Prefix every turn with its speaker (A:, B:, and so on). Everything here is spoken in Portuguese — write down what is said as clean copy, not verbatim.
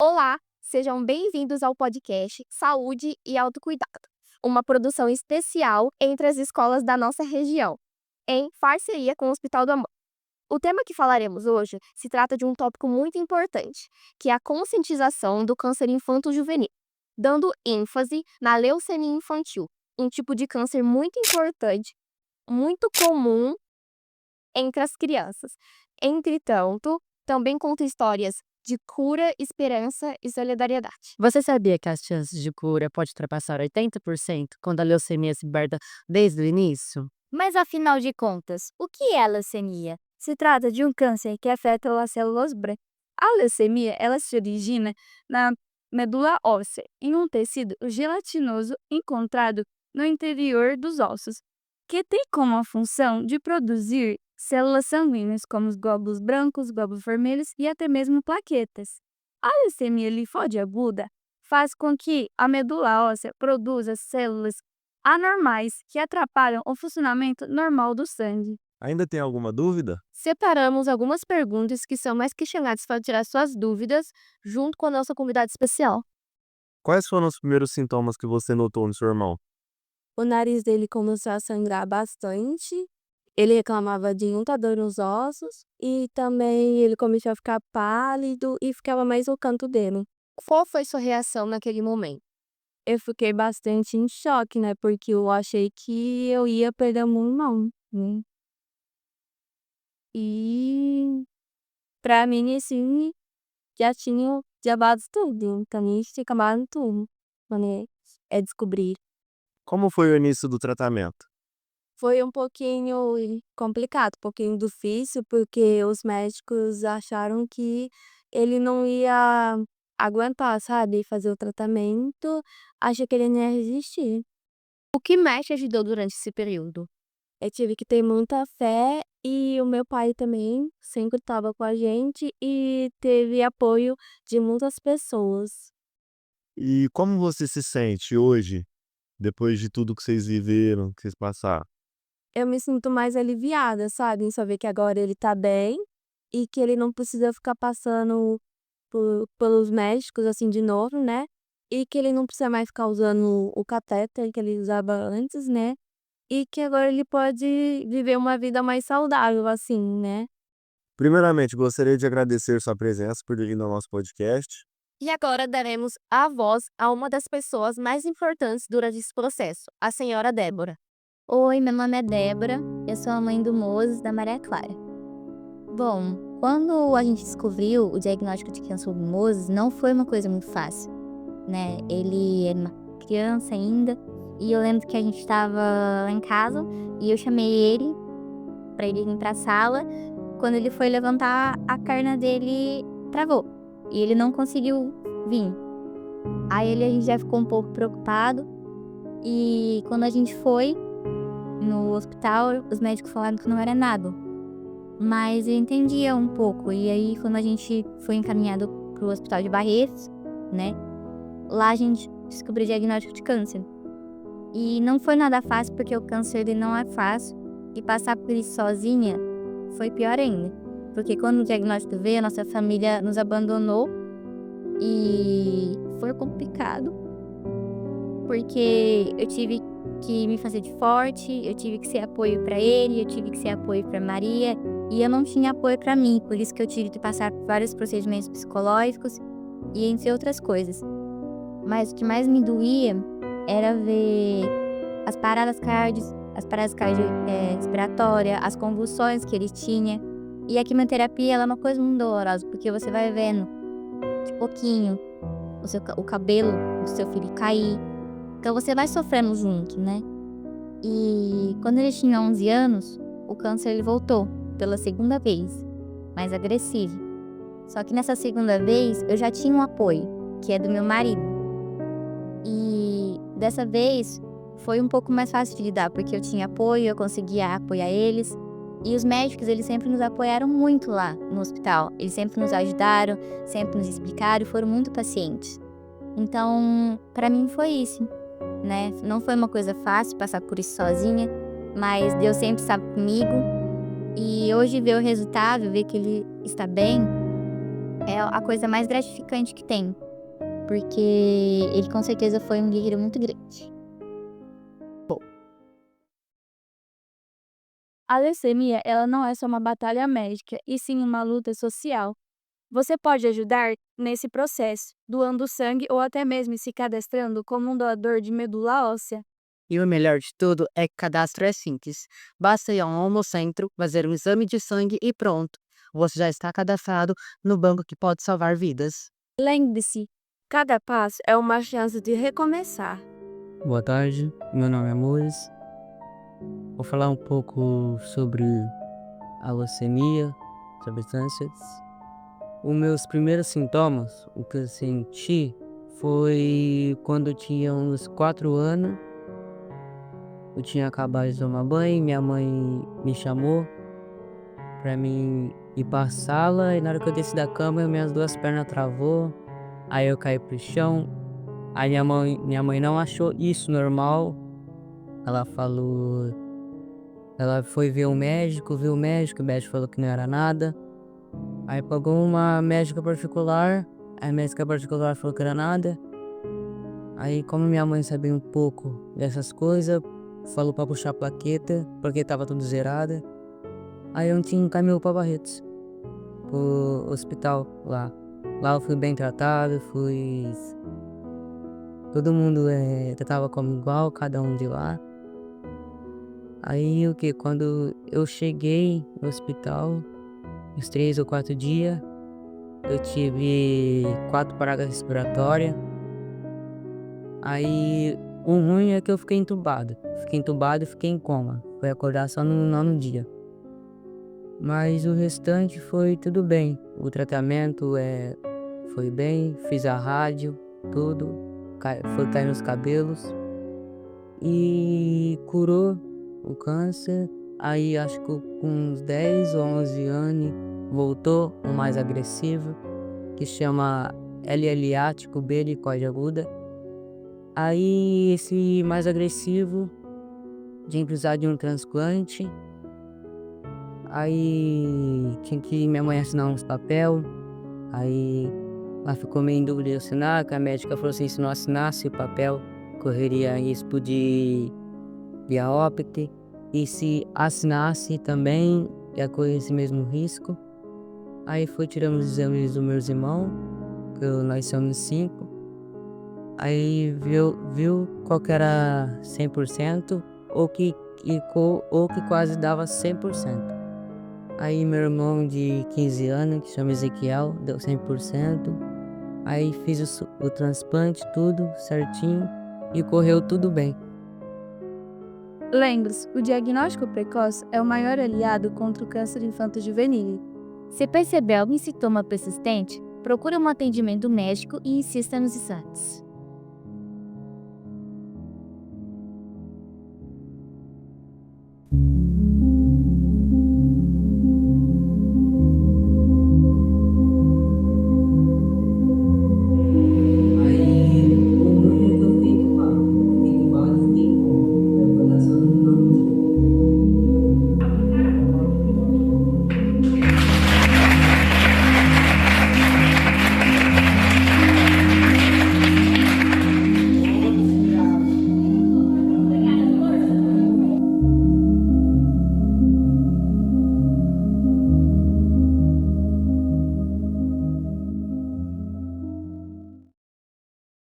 A: Olá, sejam bem-vindos ao podcast Saúde e Autocuidado, uma produção especial entre as escolas da nossa região, em parceria com o Hospital do Amor. O tema que falaremos hoje se trata de um tópico muito importante, que é a conscientização do câncer infanto-juvenil, dando ênfase na leucemia infantil, um tipo de câncer muito importante, muito comum entre as crianças. Entretanto, também conta histórias de cura, esperança e solidariedade.
B: Você sabia que as chances de cura podem ultrapassar 80% quando a leucemia se liberta desde o início?
C: Mas afinal de contas, o que é a leucemia? Se trata de um câncer que afeta as células brancas. A leucemia, ela se origina na medula óssea, em um tecido gelatinoso encontrado no interior dos ossos, que tem como a função de produzir células sanguíneas como os glóbulos brancos, glóbulos vermelhos e até mesmo plaquetas. A leucemia linfóide aguda faz com que a medula óssea produza células anormais que atrapalham o funcionamento normal do sangue.
D: Ainda tem alguma dúvida?
A: Separamos algumas perguntas que são mais questionadas para tirar suas dúvidas, junto com a nossa convidada especial.
D: Quais foram os primeiros sintomas que você notou no seu irmão?
E: O nariz dele começou a sangrar bastante. Ele reclamava de muita dor nos ossos e também ele começou a ficar pálido e ficava mais no canto dele.
A: Qual foi sua reação naquele momento?
E: Eu fiquei bastante em choque, né? Porque eu achei que eu ia perder o meu irmão, né? E pra mim, assim, já tinha acabado tudo. Pra mim, tinha acabado tudo. Quando descobrir.
D: Como foi o início do tratamento?
E: Foi um pouquinho complicado, um pouquinho difícil, porque os médicos acharam que ele não ia aguentar, sabe, fazer o tratamento. Achei que ele não ia resistir.
A: O que mais te ajudou durante esse período?
E: Eu tive que ter muita fé e o meu pai também sempre estava com a gente e teve apoio de muitas pessoas.
D: E como você se sente hoje, depois de tudo que vocês viveram, que vocês passaram?
E: Eu me sinto mais aliviada, sabe, em saber que agora ele tá bem e que ele não precisa ficar passando pelos médicos, assim, de novo, né, e que ele não precisa mais ficar usando o catéter que ele usava antes, né, e que agora ele pode viver uma vida mais saudável, assim, né.
D: Primeiramente, gostaria de agradecer sua presença por ter vindo ao nosso podcast.
A: E agora daremos a voz a uma das pessoas mais importantes durante esse processo, a senhora Débora.
C: Oi, meu nome é Débora, eu sou a mãe do Moses, da Maria Clara. Bom, quando a gente descobriu o diagnóstico de câncer do Moses, não foi uma coisa muito fácil, né? Ele era uma criança ainda, e eu lembro que a gente estava lá em casa, e eu chamei ele para ele vir para a sala. Quando ele foi levantar, a perna dele travou, e ele não conseguiu vir. Aí a gente já ficou um pouco preocupado, e quando a gente foi no hospital, os médicos falaram que não era nada. Mas eu entendia um pouco. E aí, quando a gente foi encaminhado pro hospital de Barretos, né? Lá a gente descobriu o diagnóstico de câncer. E não foi nada fácil, porque o câncer ele não é fácil. E passar por isso sozinha foi pior ainda. Porque quando o diagnóstico veio, a nossa família nos abandonou. E foi complicado. Porque eu tive que me fazer de forte, eu tive que ser apoio para ele, eu tive que ser apoio para Maria, e eu não tinha apoio para mim, por isso que eu tive que passar por vários procedimentos psicológicos e entre outras coisas. Mas o que mais me doía era ver as paradas respiratórias, as convulsões que ele tinha. E a quimioterapia ela é uma coisa muito dolorosa, porque você vai vendo de pouquinho o cabelo do seu filho cair. Então você vai sofrendo junto, né? E quando ele tinha 11 anos, o câncer ele voltou pela segunda vez, mais agressivo. Só que nessa segunda vez eu já tinha um apoio, que é do meu marido. E dessa vez foi um pouco mais fácil de lidar, porque eu tinha apoio, eu conseguia apoiar eles. E os médicos, eles sempre nos apoiaram muito lá no hospital. Eles sempre nos ajudaram, sempre nos explicaram e foram muito pacientes. Então, pra mim foi isso, né? Não foi uma coisa fácil passar por isso sozinha, mas Deus sempre estava comigo. E hoje ver o resultado, ver que ele está bem, é a coisa mais gratificante que tem. Porque ele com certeza foi um guerreiro muito grande.
E: A leucemia, ela não é só uma batalha médica, e sim uma luta social. Você pode ajudar nesse processo, doando sangue ou até mesmo se cadastrando como um doador de medula óssea.
B: E o melhor de tudo é que o cadastro é simples. Basta ir a um hemocentro, fazer um exame de sangue e pronto. Você já está cadastrado no banco que pode salvar vidas.
E: Lembre-se, cada passo é uma chance de recomeçar.
F: Boa tarde, meu nome é Moisés. Vou falar um pouco sobre a leucemia, substâncias. Os meus primeiros sintomas, o que eu senti foi quando eu tinha uns 4 anos. Eu tinha acabado de tomar banho, minha mãe me chamou pra mim ir pra sala e na hora que eu desci da cama, minhas 2 pernas travou, aí eu caí pro chão. Aí minha mãe não achou isso normal. Ela falou, ela foi ver o médico, viu o médico falou que não era nada. Aí pagou uma médica particular, a médica particular falou que era nada. Aí como minha mãe sabia um pouco dessas coisas, falou pra puxar a plaqueta, porque tava tudo zerada. Aí eu tinha encaminhou pra Barretos, pro hospital lá. Lá eu fui bem tratado, todo mundo tratava como igual, cada um de lá. Aí o que? Quando eu cheguei no hospital, uns 3 ou 4 dias, eu tive 4 paradas respiratórias. Aí o ruim é que eu fiquei entubado. Fiquei entubado e fiquei em coma. Foi acordar só no 9º dia. Mas o restante foi tudo bem. O tratamento foi bem, fiz a rádio, tudo. Foi cair nos cabelos. E curou o câncer. Aí acho que com uns 10 ou 11 anos voltou o mais agressivo, que chama LLA, tipo B de cóide aguda. Aí esse mais agressivo tinha que precisar de um transplante. Aí tinha que minha mãe assinar uns papel. Aí ela ficou meio em dúvida de assinar, que a médica falou assim, se não assinasse o papel, correria risco de óbito. E se assinasse também, ia correr esse mesmo risco. Aí tiramos os exames dos meus irmãos, que nós somos 5. Aí viu qual que era 100%, ou que quase dava 100%. Aí meu irmão de 15 anos, que chama Ezequiel, deu 100%. Aí fiz o transplante, tudo certinho, e correu tudo bem.
E: Lembre-se, o diagnóstico precoce é o maior aliado contra o câncer infanto-juvenil.
C: Se perceber algum sintoma persistente, procure um atendimento médico e insista nos exames.